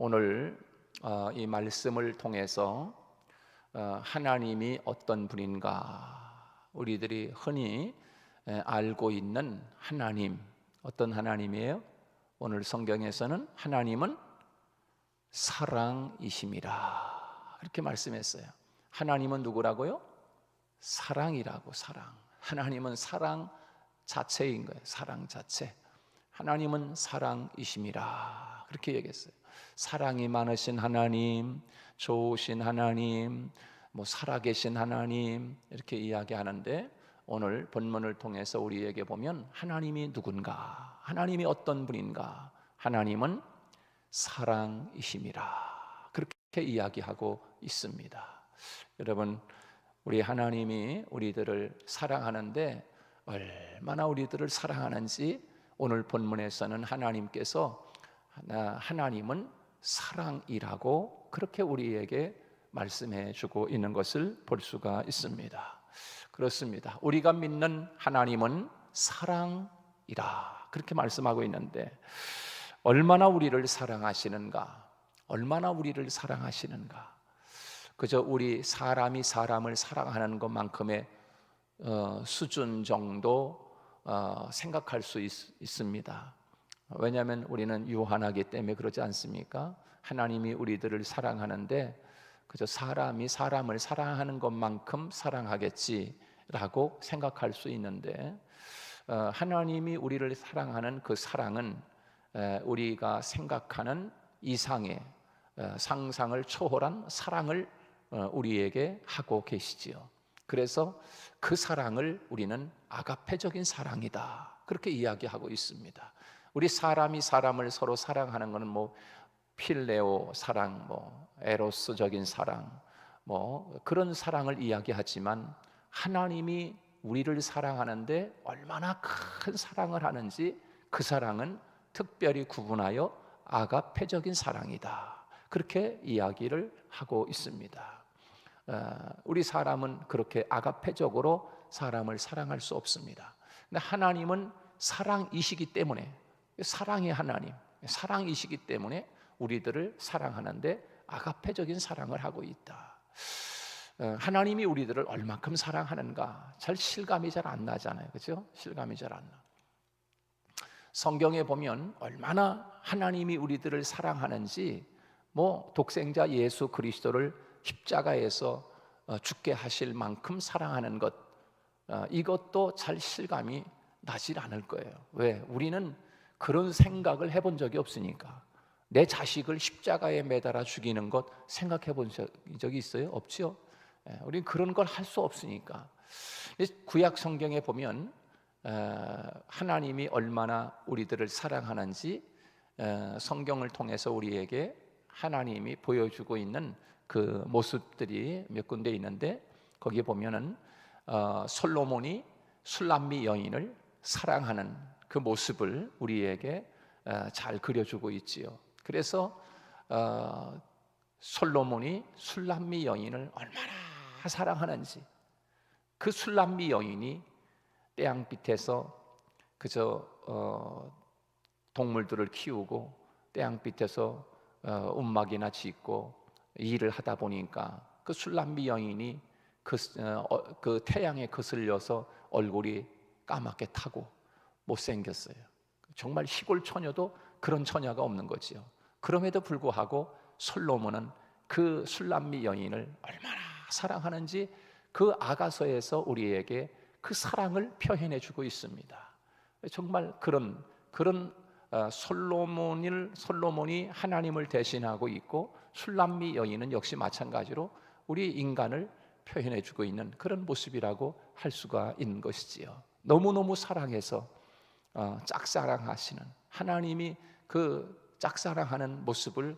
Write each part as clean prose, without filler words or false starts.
오늘 이 말씀을 통해서 하나님이 어떤 분인가, 우리들이 흔히 알고 있는 하나님, 어떤 하나님이에요? 오늘 성경에서는 하나님은 사랑이심이라 이렇게 말씀했어요. 하나님은 누구라고요? 사랑이라고. 사랑. 하나님은 사랑 자체인 거예요. 사랑 자체. 하나님은 사랑이심이라 그렇게 얘기했어요. 사랑이 많으신 하나님, 좋으신 하나님, 살아계신 하나님 이렇게 이야기하는데, 오늘 본문을 통해서 우리에게 보면 하나님이 누군가, 하나님이 어떤 분인가, 하나님은 사랑이심이라 그렇게 이야기하고 있습니다. 여러분, 우리 하나님이 우리들을 사랑하는데 얼마나 우리들을 사랑하는지 오늘 본문에서는 하나님은 사랑이라고 그렇게 우리에게 말씀해 주고 있는 것을 볼 수가 있습니다. 그렇습니다. 우리가 믿는 하나님은 사랑이라 그렇게 말씀하고 있는데, 얼마나 우리를 사랑하시는가, 얼마나 우리를 사랑하시는가. 그저 우리 사람이 사람을 사랑하는 것만큼의 수준 정도 생각할 수 있습니다. 왜냐하면 우리는 유한하기 때문에 그러지 않습니까? 하나님이 우리들을 사랑하는데 그저 사람이 사람을 사랑하는 것만큼 사랑하겠지라고 생각할 수 있는데, 하나님이 우리를 사랑하는 그 사랑은 우리가 생각하는 이상의 상상을 초월한 사랑을 우리에게 하고 계시지요. 그래서 그 사랑을 우리는 아가페적인 사랑이다 그렇게 이야기하고 있습니다. 우리 사람이 사람을 서로 사랑하는 것은 필레오 사랑, 에로스적인 사랑, 그런 사랑을 이야기하지만, 하나님이 우리를 사랑하는데 얼마나 큰 사랑을 하는지, 그 사랑은 특별히 구분하여 아가페적인 사랑이다 그렇게 이야기를 하고 있습니다. 우리 사람은 그렇게 아가페적으로 사람을 사랑할 수 없습니다. 근데 하나님은 사랑이시기 때문에, 사랑의 하나님, 사랑이시기 때문에 우리들을 사랑하는데 아가페적인 사랑을 하고 있다. 하나님이 우리들을 얼마큼 사랑하는가 실감이 잘 안 나잖아요. 그렇죠? 실감이 잘 안 나. 성경에 보면 얼마나 하나님이 우리들을 사랑하는지, 독생자 예수 그리스도를 십자가에서 죽게 하실 만큼 사랑하는 것, 이것도 잘 실감이 나질 않을 거예요. 왜? 우리는 그런 생각을 해본 적이 없으니까. 내 자식을 십자가에 매달아 죽이는 것 생각해 본 적이 있어요? 없죠? 우리는 그런 걸 할 수 없으니까. 구약 성경에 보면 하나님이 얼마나 우리들을 사랑하는지 성경을 통해서 우리에게 하나님이 보여주고 있는 그 모습들이 몇 군데 있는데, 거기에 보면은 솔로몬이 술람미 여인을 사랑하는 그 모습을 우리에게 잘 그려주고 있지요. 그래서 솔로몬이 술람미 여인을 얼마나 사랑하는지, 그 술람미 여인이 태양빛에서 그저 동물들을 키우고 태양빛에서 움막이나 짓고 일을 하다 보니까 그 술람미 여인이 그 태양에 거슬려서 얼굴이 까맣게 타고 못생겼어요. 정말 시골 처녀도 그런 처녀가 없는 거지요. 그럼에도 불구하고 솔로몬은 그 술람미 여인을 얼마나 사랑하는지 그 아가서에서 우리에게 그 사랑을 표현해 주고 있습니다. 정말 그런 솔로몬이 하나님을 대신하고 있고, 술람미 여인은 역시 마찬가지로 우리 인간을 표현해 주고 있는 그런 모습이라고 할 수가 있는 것이지요. 너무너무 사랑해서 짝사랑하시는 하나님이 그 짝사랑하는 모습을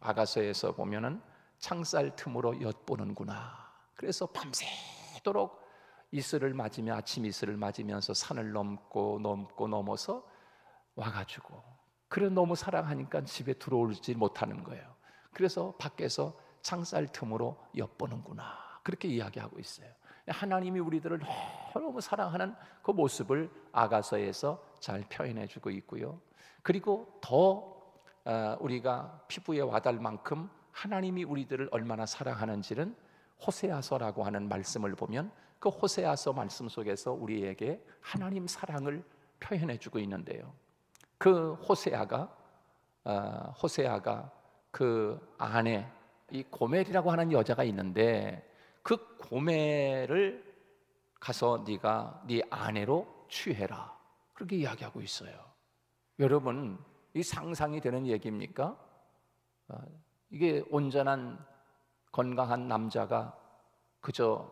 아가서에서 보면은 창살 틈으로 엿보는구나. 그래서 밤새도록 이슬을 맞으며 아침 이슬을 맞으면서 산을 넘어서 와가지고, 그래 너무 사랑하니까 집에 들어오지 못하는 거예요. 그래서 밖에서 창살 틈으로 엿보는구나 그렇게 이야기하고 있어요. 하나님이 우리들을 너무 사랑하는 그 모습을 아가서에서 잘 표현해 주고 있고요. 그리고 더 우리가 피부에 와닿을 만큼 하나님이 우리들을 얼마나 사랑하는지는 호세아서라고 하는 말씀을 보면 그 호세아서 말씀 속에서 우리에게 하나님 사랑을 표현해 주고 있는데요. 그 호세아가 그 아내, 이 고멜이라고 하는 여자가 있는데 그 고멜을 가서 네가 네 아내로 취해라, 그렇게 이야기하고 있어요. 여러분, 이 상상이 되는 얘기입니까? 이게 온전한 건강한 남자가 그저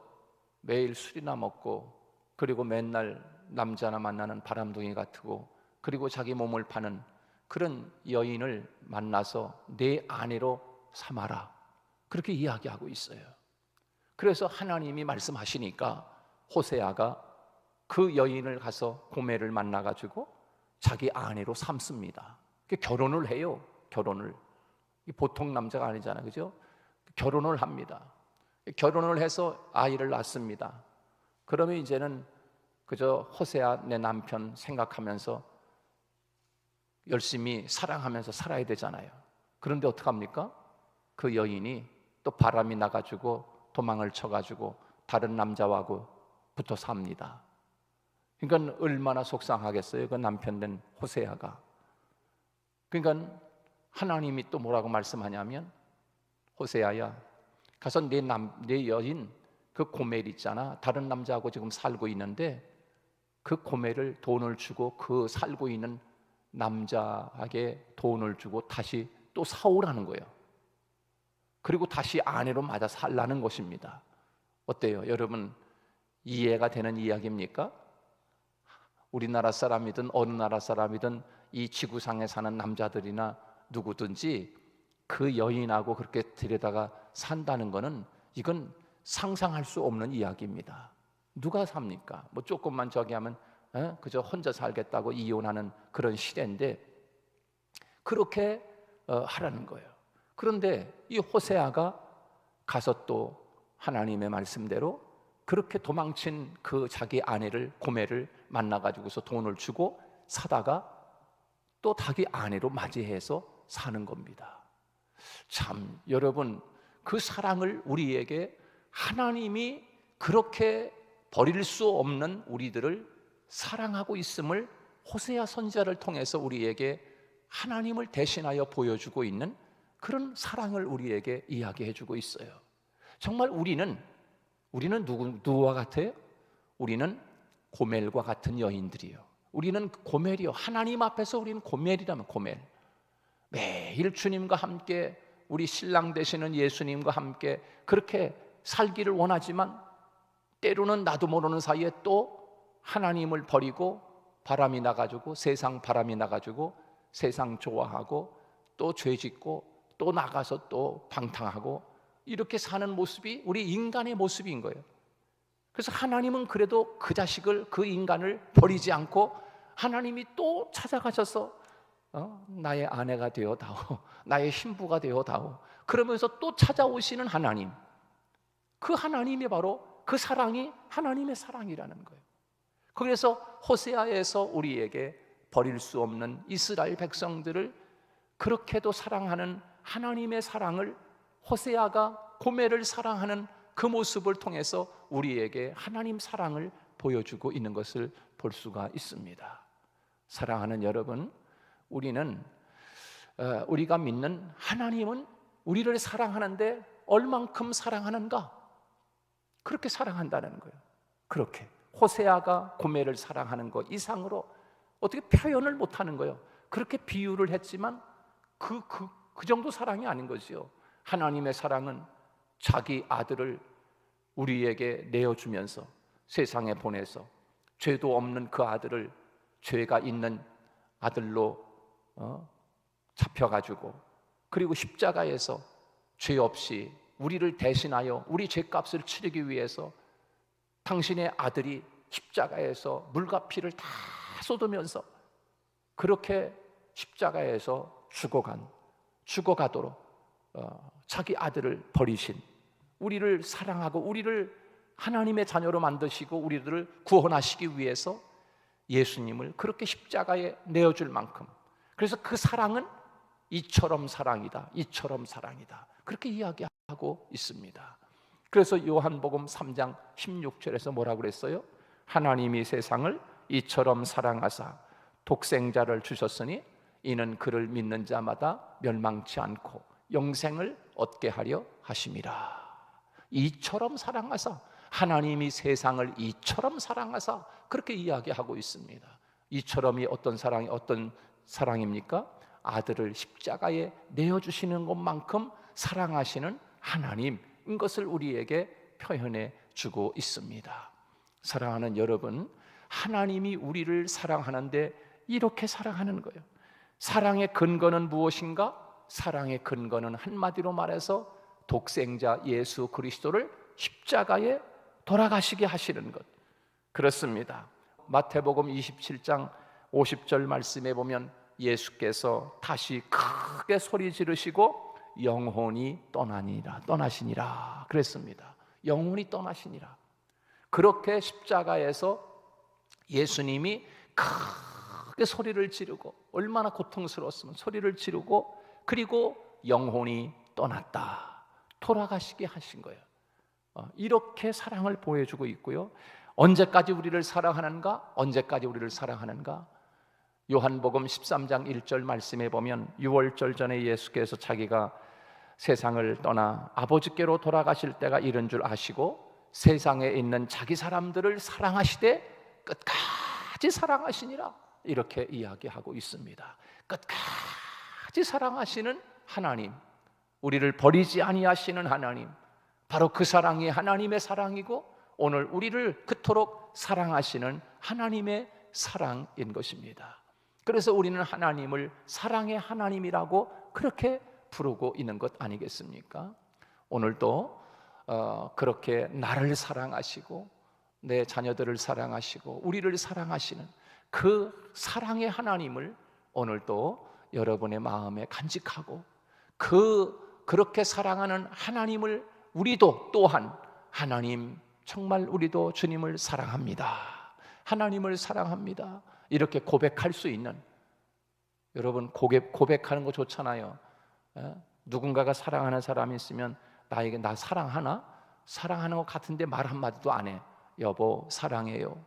매일 술이나 먹고 그리고 맨날 남자나 만나는 바람둥이 같고 그리고 자기 몸을 파는 그런 여인을 만나서 내 아내로 삼아라, 그렇게 이야기하고 있어요. 그래서 하나님이 말씀하시니까 호세아가 그 여인을 가서 고멜을 만나가지고 자기 아내로 삼습니다. 결혼을 해요. 결혼을. 보통 남자가 아니잖아요, 그죠? 결혼을 합니다. 결혼을 해서 아이를 낳습니다. 그러면 이제는 그저 호세아 내 남편 생각하면서 열심히 사랑하면서 살아야 되잖아요. 그런데 어떡합니까? 그 여인이 또 바람이 나가지고 도망을 쳐가지고 다른 남자하고 붙어 삽니다. 그러니까 얼마나 속상하겠어요, 그 남편 된 호세아가. 그러니까 하나님이 또 뭐라고 말씀하냐면, 호세아야, 가서 내 여인 그 고멜 있잖아, 다른 남자하고 지금 살고 있는데 그 고멜을 돈을 주고 그 살고 있는 남자에게 돈을 주고 다시 또 사오라는 거예요. 그리고 다시 아내로 맞아 살라는 것입니다. 어때요, 여러분? 이해가 되는 이야기입니까? 우리나라 사람이든 어느 나라 사람이든 이 지구상에 사는 남자들이나 누구든지 그 여인하고 그렇게 들여다가 산다는 것은 이건 상상할 수 없는 이야기입니다. 누가 삽니까? 뭐 조금만 저기 하면 그저 혼자 살겠다고 이혼하는 그런 시대인데 그렇게 하라는 거예요. 그런데 이 호세아가 가서 또 하나님의 말씀대로 그렇게 도망친 그 자기 아내를, 고멜을 만나가지고서 돈을 주고 사다가 또 자기 아내로 맞이해서 사는 겁니다. 참, 여러분, 그 사랑을 우리에게 하나님이 그렇게 버릴 수 없는 우리들을 사랑하고 있음을 호세아 선지자를 통해서 우리에게 하나님을 대신하여 보여주고 있는 그런 사랑을 우리에게 이야기해 주고 있어요. 정말 우리는 누구와 같아요? 우리는 고멜과 같은 여인들이요. 우리는 고멜이요. 하나님 앞에서 우리는 고멜이라면 고멜. 매일 주님과 함께 우리 신랑 되시는 예수님과 함께 그렇게 살기를 원하지만 때로는 나도 모르는 사이에 또 하나님을 버리고 바람이 나가지고 세상 바람이 나가지고 세상 좋아하고 또 죄짓고 또 나가서 또 방탕하고 이렇게 사는 모습이 우리 인간의 모습인 거예요. 그래서 하나님은 그래도 그 자식을, 그 인간을 버리지 않고 하나님이 또 찾아가셔서 나의 아내가 되어다오, 나의 신부가 되어다오, 그러면서 또 찾아오시는 하나님, 그 하나님이 바로 그 사랑이 하나님의 사랑이라는 거예요. 그래서 호세아에서 우리에게 버릴 수 없는 이스라엘 백성들을 그렇게도 사랑하는 하나님의 사랑을, 호세아가 고멜을 사랑하는 그 모습을 통해서 우리에게 하나님 사랑을 보여주고 있는 것을 볼 수가 있습니다. 사랑하는 여러분, 우리가 믿는 하나님은 우리를 사랑하는데 얼만큼 사랑하는가? 그렇게 사랑한다는 거예요. 그렇게 호세아가 고멜을 사랑하는 것 이상으로 어떻게 표현을 못하는 거예요. 그렇게 비유를 했지만 그 정도 사랑이 아닌 거지요. 하나님의 사랑은 자기 아들을 우리에게 내어주면서 세상에 보내서 죄도 없는 그 아들을 죄가 있는 아들로 잡혀가지고 그리고 십자가에서 죄 없이 우리를 대신하여 우리 죄값을 치르기 위해서 당신의 아들이 십자가에서 물과 피를 다 쏟으면서 그렇게 십자가에서 죽어가도록 자기 아들을 버리신, 우리를 사랑하고 우리를 하나님의 자녀로 만드시고 우리들을 구원하시기 위해서 예수님을 그렇게 십자가에 내어줄 만큼, 그래서 그 사랑은 이처럼 사랑이다, 이처럼 사랑이다, 그렇게 이야기하고 있습니다. 그래서 요한복음 3장 16절에서 뭐라고 그랬어요? 하나님이 세상을 이처럼 사랑하사 독생자를 주셨으니 이는 그를 믿는 자마다 멸망치 않고 영생을 얻게 하려 하심이라. 이처럼 사랑하사, 하나님이 세상을 이처럼 사랑하사, 그렇게 이야기하고 있습니다. 이처럼이 어떤 사랑입니까? 아들을 십자가에 내어주시는 것만큼 사랑하시는 하나님인 것을 우리에게 표현해 주고 있습니다. 사랑하는 여러분, 하나님이 우리를 사랑하는데 이렇게 사랑하는 거예요. 사랑의 근거는 무엇인가? 사랑의 근거는 한마디로 말해서 독생자 예수 그리스도를 십자가에 돌아가시게 하시는 것, 그렇습니다. 마태복음 27장 50절 말씀에 보면 예수께서 다시 크게 소리 지르시고 영혼이 떠나시니라 그랬습니다. 영혼이 떠나시니라. 그렇게 십자가에서 예수님이 크게 소리를 지르고, 얼마나 고통스러웠으면 소리를 지르고, 그리고 영혼이 떠났다, 돌아가시게 하신 거예요. 이렇게 사랑을 보여주고 있고요. 언제까지 우리를 사랑하는가? 언제까지 우리를 사랑하는가? 요한복음 13장 1절 말씀에 보면 유월절 전에 예수께서 자기가 세상을 떠나 아버지께로 돌아가실 때가 이른 줄 아시고 세상에 있는 자기 사람들을 사랑하시되 끝까지 사랑하시니라, 이렇게 이야기하고 있습니다. 끝까지 사랑하시는 하나님, 우리를 버리지 아니하시는 하나님, 바로 그 사랑이 하나님의 사랑이고 오늘 우리를 그토록 사랑하시는 하나님의 사랑인 것입니다. 그래서 우리는 하나님을 사랑의 하나님이라고 그렇게 부르고 있는 것 아니겠습니까? 오늘도 그렇게 나를 사랑하시고 내 자녀들을 사랑하시고 우리를 사랑하시는 그 사랑의 하나님을 오늘도 여러분의 마음에 간직하고 그렇게 사랑하는 하나님을 우리도 또한 하나님, 정말 우리도 주님을 사랑합니다, 하나님을 사랑합니다, 이렇게 고백할 수 있는, 여러분 고백하는 거 좋잖아요. 누군가가 사랑하는 사람이 있으면 나에게 나 사랑하나? 사랑하는 것 같은데 말 한마디도 안 해. 여보 사랑해요,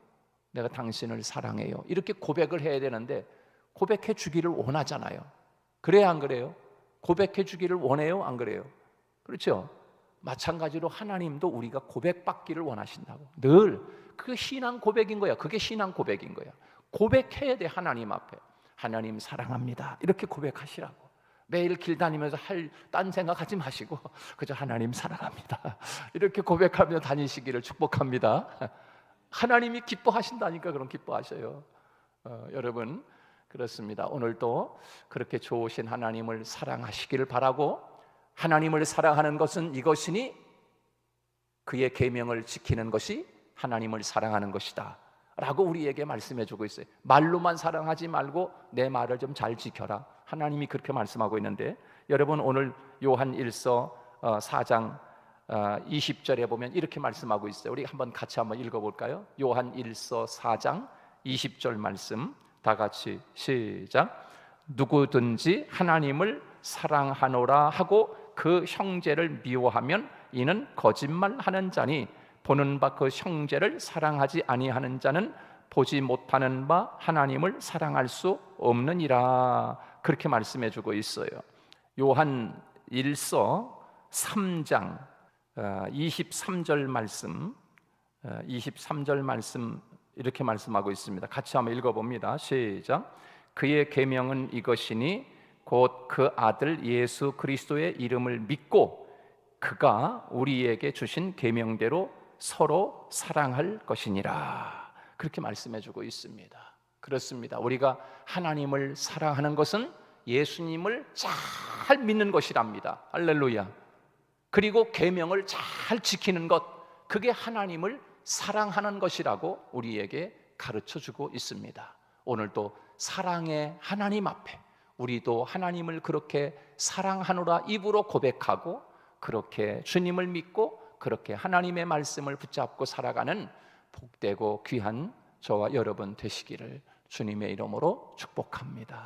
내가 당신을 사랑해요, 이렇게 고백을 해야 되는데 고백해 주기를 원하잖아요. 그래야 안 그래요? 고백해 주기를 원해요, 안 그래요? 그렇죠? 마찬가지로 하나님도 우리가 고백받기를 원하신다고. 늘 그 신앙 고백인 거야. 그게 신앙 고백인 거야. 고백해야 돼. 하나님 앞에 하나님 사랑합니다, 이렇게 고백하시라고. 매일 길 다니면서 딴 생각하지 마시고 그저 하나님 사랑합니다, 이렇게 고백하며 다니시기를 축복합니다. 하나님이 기뻐하신다니까 그럼 기뻐하셔요. 여러분, 그렇습니다. 오늘도 그렇게 좋으신 하나님을 사랑하시기를 바라고, 하나님을 사랑하는 것은 이것이니 그의 계명을 지키는 것이 하나님을 사랑하는 것이다 라고 우리에게 말씀해 주고 있어요. 말로만 사랑하지 말고 내 말을 좀 잘 지켜라, 하나님이 그렇게 말씀하고 있는데, 여러분 오늘 요한 1서 4장 20절에 보면 이렇게 말씀하고 있어요. 우리 같이 한번 읽어볼까요? 요한 1서 4장 20절 말씀 다 같이 시작. 누구든지 하나님을 사랑하노라 하고 그 형제를 미워하면 이는 거짓말하는 자니 보는 바 그 형제를 사랑하지 아니하는 자는 보지 못하는 바 하나님을 사랑할 수 없느니라, 그렇게 말씀해 주고 있어요. 요한 1서 3장 23절 말씀 23절 말씀 이렇게 말씀하고 있습니다. 같이 한번 읽어봅니다. 시작. 그의 계명은 이것이니 곧 그 아들 예수 그리스도의 이름을 믿고 그가 우리에게 주신 계명대로 서로 사랑할 것이니라, 그렇게 말씀해 주고 있습니다. 그렇습니다. 우리가 하나님을 사랑하는 것은 예수님을 잘 믿는 것이랍니다. 할렐루야. 그리고 계명을 잘 지키는 것, 그게 하나님을 사랑하는 것이라고 우리에게 가르쳐 주고 있습니다. 오늘도 사랑의 하나님 앞에 우리도 하나님을 그렇게 사랑하노라 입으로 고백하고 그렇게 주님을 믿고 그렇게 하나님의 말씀을 붙잡고 살아가는 복되고 귀한 저와 여러분 되시기를 주님의 이름으로 축복합니다.